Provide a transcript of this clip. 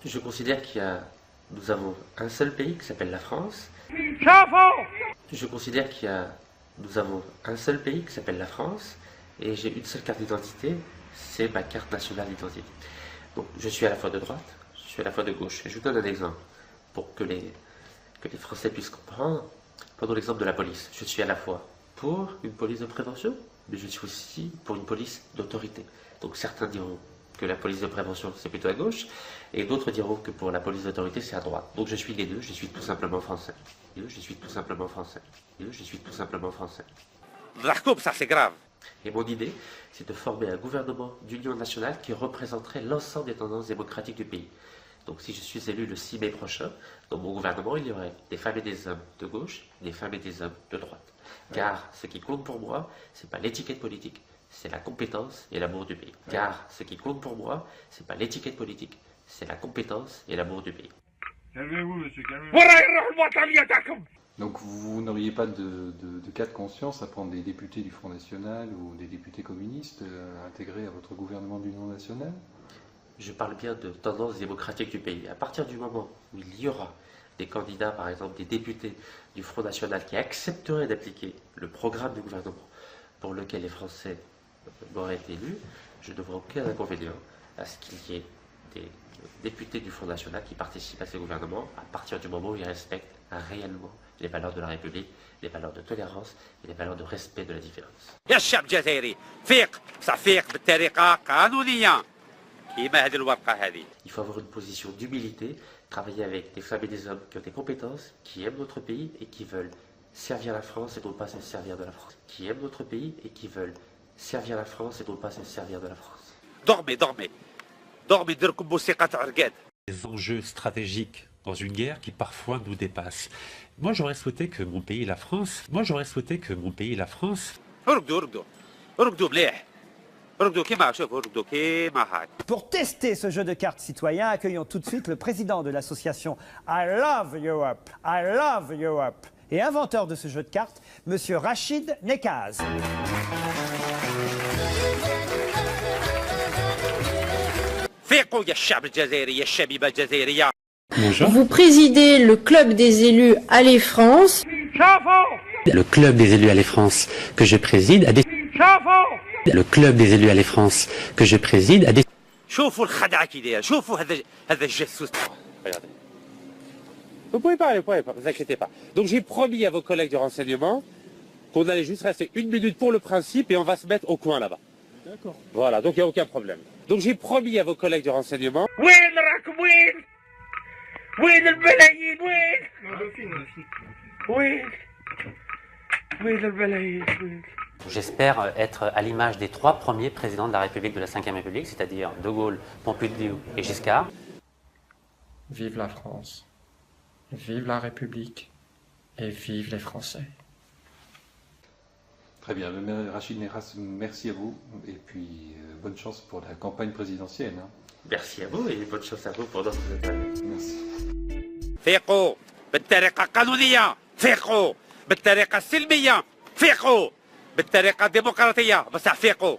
Je considère nous avons un seul pays qui s'appelle la France. Je considère nous avons un seul pays qui s'appelle la France et j'ai une seule carte d'identité, c'est ma carte nationale d'identité. Donc je suis à la fois de droite, je suis à la fois de gauche. Et je vous donne un exemple pour que les Français puissent comprendre. Prenons l'exemple de la police. Je suis à la fois pour une police de prévention, mais je suis aussi pour une police d'autorité. Donc certains diront que la police de prévention c'est plutôt à gauche, et d'autres diront que pour la police d'autorité c'est à droite. Donc je suis les deux, je suis tout simplement français. Je suis tout simplement français. Je suis tout simplement français. Ça c'est grave. Et mon idée, c'est de former un gouvernement d'union nationale qui représenterait l'ensemble des tendances démocratiques du pays. Donc si je suis élu le 6 mai prochain, dans mon gouvernement, il y aurait des femmes et des hommes de gauche, des femmes et des hommes de droite. Car ce qui compte pour moi, c'est pas l'étiquette politique, c'est la compétence et l'amour du pays. Car ce qui compte pour moi, c'est pas l'étiquette politique, c'est la compétence et l'amour du pays. Calmez-vous, monsieur, calmez-vous. Donc vous n'auriez pas de cas de conscience à prendre des députés du Front National ou des députés communistes intégrés à votre gouvernement d'union nationale? Je parle bien de tendance démocratique du pays. À partir du moment où il y aura des candidats, par exemple des députés du Front National qui accepteraient d'appliquer le programme du gouvernement pour lequel les Français m'auraient élu, je ne vois aucun inconvénient à ce qu'il y ait des députés du Front National qui participent à ce gouvernement à partir du moment où ils respectent réellement les valeurs de la République, les valeurs de tolérance et les valeurs de respect de la différence. يا الشعب الجزائري فيق بصح فيق بالطريقة قانونية كيما هذه الورقة هذه. Il faut avoir une position d'humilité, travailler avec des femmes et des hommes qui ont des compétences, qui aiment notre pays et qui veulent servir la France et non pas se servir de la France. Qui aiment notre pays et qui veulent servir la France et non pas se servir de la France. dormez دركم موسيقى عرقاد. Des enjeux stratégiques dans une guerre qui parfois nous dépasse. Moi j'aurais souhaité que mon pays, la France, رقدوا مليح. رقدوا كيما شوفوا رقدوا كيما هاك. Pour tester ce jeu de cartes citoyen, accueillons tout de suite le président de l'association I Love Europe et inventeur de ce jeu de cartes, Monsieur Rachid Nekaz. فيقوا يا الشعب الجزائري يا الشبيبة الجزائرية. Vous présidez le club des élus Allez France. le club des élus Allez France que je préside a décidé. Le club des élus Allez France que je préside a décidé. شوفوا الخدعة كي داير شوفوا هذا الجاسوس. Vous pouvez parler, vous inquiétez pas. Donc j'ai promis à vos collègues du renseignement qu'on allait juste rester 1 minute pour le principe et on va se mettre au coin là-bas. D'accord. Voilà, donc il n'y a aucun problème. Donc j'ai promis à vos collègues du renseignement. J'espère être à l'image des 3 premiers présidents de la République de la Ve République, c'est-à-dire De Gaulle, Pompidou et Giscard. Vive la France, vive la République et vive les Français. Très bien, Rachid Nekaz, merci à vous et puis bonne chance pour la campagne présidentielle. Merci à vous et bonne chance à vous pour d'autres épreuves. Merci. فيقوا بالطريقة القانونية. فيقوا بالطريقة السلمية. فيقوا بالطريقة الديمقراطية. بصح فيقوا.